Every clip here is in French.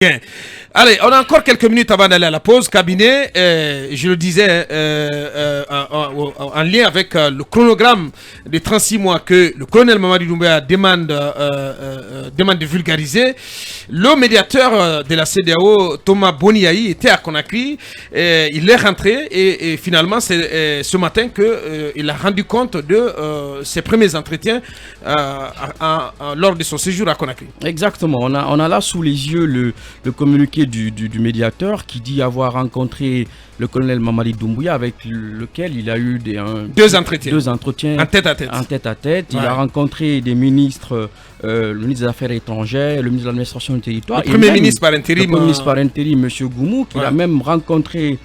Bien. Allez, on a encore quelques minutes avant d'aller à la pause. Cabinet, je le disais, en lien avec le chronogramme de 36 mois que le colonel Mamadi Doumbouya demande de vulgariser. Le médiateur de la CEDEAO, Thomas Boniaï, était à Conakry. Il est rentré et finalement, c'est ce matin qu'il a rendu compte de ses premiers entretiens lors de son séjour à Conakry. Exactement. On a là sous les yeux le communiqué du médiateur qui dit avoir rencontré le colonel Mamadi Doumbouya avec lequel il a eu deux entretiens en tête à tête. Ouais. Il a rencontré des ministres, le ministre des Affaires étrangères, le ministre de l'administration du territoire. Le premier ministre par intérim, M. Goumou, qu'il a même rencontré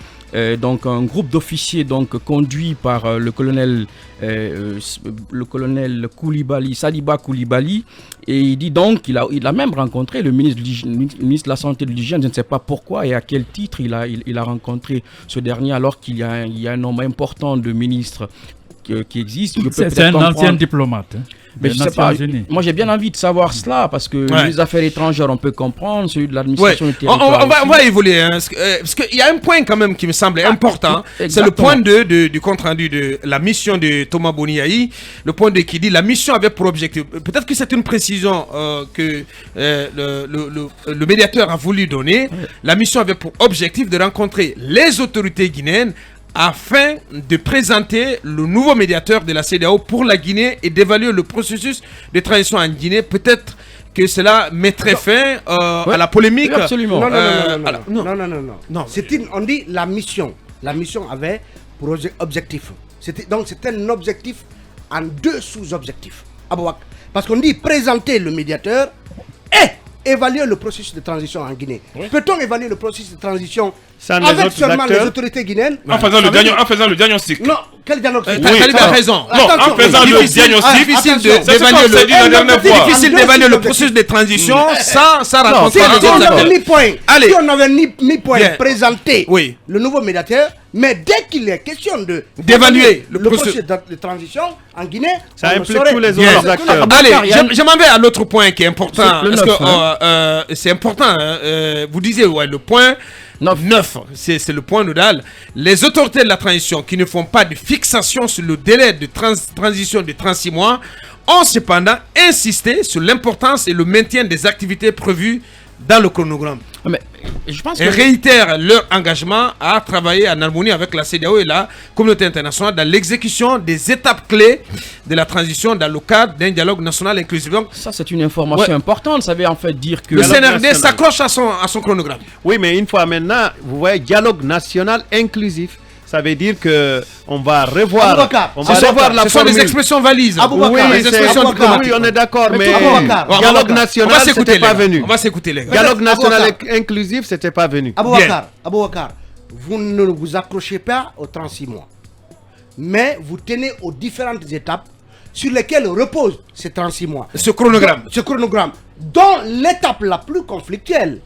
donc un groupe d'officiers conduit par le colonel Koulibaly, Sadiba Koulibaly, et il dit donc qu'il a même rencontré le ministre de la Santé et de l'Hygiène. Je ne sais pas pourquoi et à quel titre il a rencontré ce dernier, alors qu'il y a un nombre important de ministres qui existent. C'est un ancien diplomate. Mais je sais pas, moi j'ai bien envie de savoir cela parce que les affaires étrangères on peut comprendre, celui de l'administration du territoire. On va évoluer parce qu'il y a un point quand même qui me semble important. C'est le point 2 du compte rendu de la mission de Thomas Boniaï. Le point 2 qui dit la mission avait pour objectif. Peut-être que c'est une précision que le médiateur a voulu donner. La mission avait pour objectif de rencontrer les autorités guinéennes afin de présenter le nouveau médiateur de la CEDEAO pour la Guinée et d'évaluer le processus de transition en Guinée. Peut-être que cela mettrait fin à la polémique. Oui, absolument. Non. On dit la mission. La mission avait pour objectif. C'était un objectif en deux sous-objectifs. Parce qu'on dit présenter le médiateur et évaluer le processus de transition en Guinée. Oui. Peut-on évaluer le processus de transition avec seulement les autorités guinéennes en faisant le diagnostic. Non, quel diagnostic? Tu as raison. En faisant le diagnostic, difficile d'évaluer le processus de transition sans rencontrer les autres acteurs. Si on avait mis point présenté le nouveau médiateur, mais dès qu'il est question d'évaluer le processus de transition en Guinée, ça implique tous les autres acteurs. Allez, je m'en vais à l'autre point qui est important. C'est important. Vous disiez, le point 9, c'est le point nodal. Les autorités de la transition qui ne font pas de fixation sur le délai de transition de 36 mois ont cependant insisté sur l'importance et le maintien des activités prévues dans le chronogramme. Mais je pense et réitèrent leur engagement à travailler en harmonie avec la CEDEAO et la communauté internationale dans l'exécution des étapes clés de la transition dans le cadre d'un dialogue national inclusif. Donc, ça, c'est une information importante. Ça veut en fait dire que le CNRD s'accroche à son chronogramme. Oui, mais une fois maintenant, vous voyez, dialogue national inclusif. Ça veut dire que on va revoir la formule. Ce sont des expressions valises. Oui, on est d'accord, mais dialogue national, c'était pas venu. On va s'écouter, les gars. Dialogue national inclusif, c'était pas venu. Aboubakar, vous ne vous accrochez pas aux 36 mois, mais vous tenez aux différentes étapes sur lesquelles repose ces 36 mois. Ce chronogramme, dont l'étape la plus conflictuelle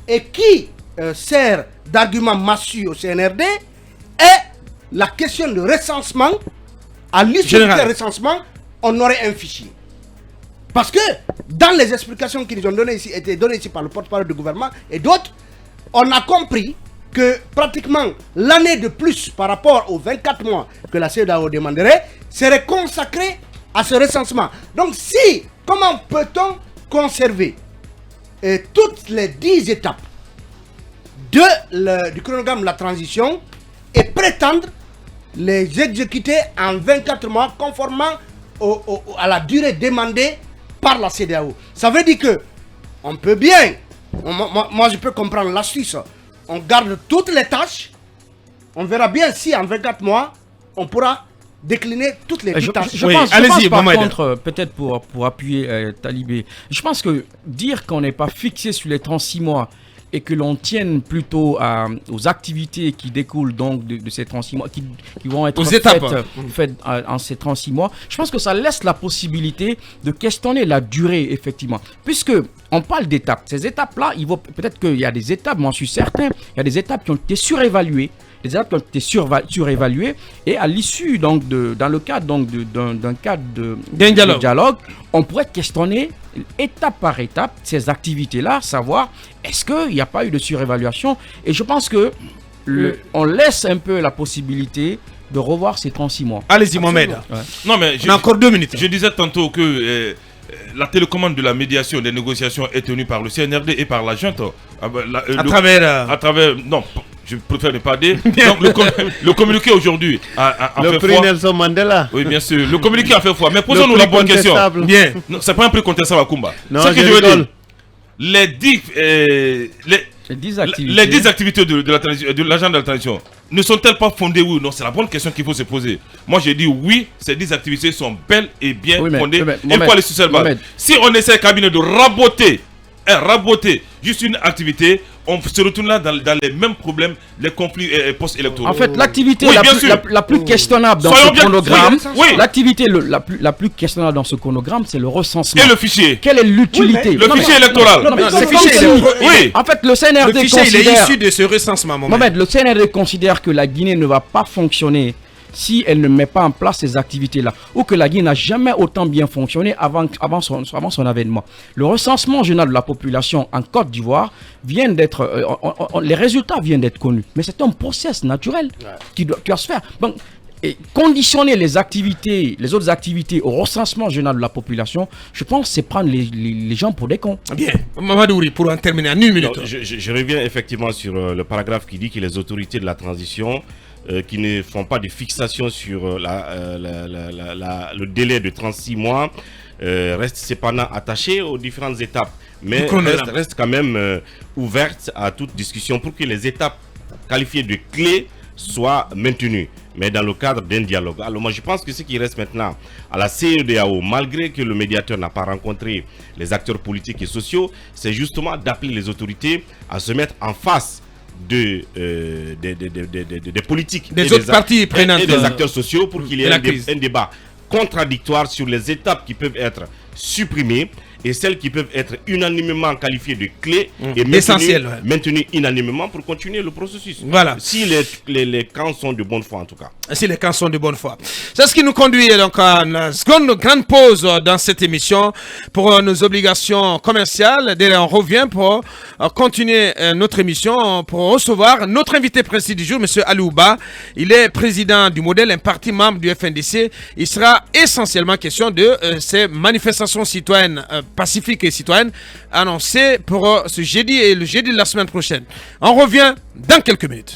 et qui sert d'argument massue au CNRD est la question de recensement. À l'issue du recensement, on aurait un fichier. Parce que dans les explications qui nous ont été données ici par le porte-parole du gouvernement et d'autres, on a compris que pratiquement l'année de plus par rapport aux 24 mois que la CEDEAO demanderait serait consacrée à ce recensement. Donc comment peut-on conserver toutes les 10 étapes du chronogramme de la transition et prétendre les exécuter en 24 mois conformément à la durée demandée par la CEDEAO. Ça veut dire que on peut bien, moi je peux comprendre l'astuce, on garde toutes les tâches, on verra bien si en 24 mois on pourra décliner toutes les tâches. Je pense par contre, peut-être pour appuyer Talibé, je pense que dire qu'on n'est pas fixé sur les 36 mois et que l'on tienne plutôt aux activités qui découlent donc de ces 36 mois, qui vont être faites en ces 36 mois, je pense que ça laisse la possibilité de questionner la durée, effectivement. Puisque on parle d'étapes. Ces étapes-là, peut-être qu'il y a des étapes, moi je suis certain, il y a des étapes qui ont été surévaluées, des étapes qui ont été surévaluées, et à l'issue, donc, dans le cadre d'un cadre de dialogue, on pourrait questionner étape par étape, ces activités-là, savoir est-ce qu'il n'y a pas eu de surévaluation. Et je pense que on laisse un peu la possibilité de revoir ces 36 mois. Allez-y, Mohamed. Ouais. Non, mais on a encore 2 minutes. Je disais tantôt que la télécommande de la médiation des négociations est tenue par le CNRD et par la junte. À travers... Non, je préfère ne pas dire. Donc, le communiqué aujourd'hui a le fait prix foi. Nelson Mandela. Oui, bien sûr. Le communiqué a fait foi. Mais posons-nous la bonne question. Bien. Non, c'est pas un prix contestable à Kumba. Non, ce que je veux dire, les 10 activités, activités de l'agenda de la transition ne sont-elles pas fondées, oui ou non? C'est la bonne question qu'il faut se poser. Moi, j'ai dit oui, ces 10 activités sont belles et bien fondées. Il faut aller sur cette base. Si on essaie, le cabinet, de raboter juste une activité, on se retourne là dans les mêmes problèmes, les conflits post-électoraux. En fait, l'activité la plus questionnable dans ce chronogramme, l'activité la plus questionnable dans ce chronogramme, c'est le recensement. Et le fichier. Quelle est l'utilité? Le fichier électoral. Oui. En fait, le CNRD considère... il est issu de ce recensement. Mohamed, le CNRD considère que la Guinée ne va pas fonctionner si elle ne met pas en place ces activités-là, ou que la Guinée n'a jamais autant bien fonctionné avant son avènement. Le recensement général de la population en Côte d'Ivoire vient d'être... les résultats viennent d'être connus, mais c'est un processus naturel qui doit se faire. Donc, et conditionner les autres activités au recensement général de la population, je pense, c'est prendre les gens pour des cons. Bien. Mamadouri, pour en terminer en 1 minute. Non, je reviens effectivement sur le paragraphe qui dit que les autorités de la transition qui ne font pas de fixation sur le délai de 36 mois restent cependant attachés aux différentes étapes, mais restent quand même ouvertes à toute discussion pour que les étapes qualifiées de clés soient maintenues, mais dans le cadre d'un dialogue. Alors moi je pense que ce qui reste maintenant à la CEDEAO, malgré que le médiateur n'a pas rencontré les acteurs politiques et sociaux, c'est justement d'appeler les autorités à se mettre en face des politiques des autres parties prenantes et des acteurs sociaux pour qu'il y ait un débat contradictoire sur les étapes qui peuvent être supprimées et celles qui peuvent être unanimement qualifiées de clés et maintenues unanimement pour continuer le processus. Voilà. Si les camps sont de bonne foi en tout cas. Si les camps sont de bonne foi. C'est ce qui nous conduit donc à une seconde grande pause dans cette émission pour nos obligations commerciales. Derrière, on revient pour continuer notre émission, pour recevoir notre invité précis du jour, M. Alouba. Il est président du Modèle, un parti membre du FNDC. Il sera essentiellement question de ces manifestations citoyennes pacifiques et citoyennes annoncées pour ce jeudi et le jeudi de la semaine prochaine. On revient dans quelques minutes.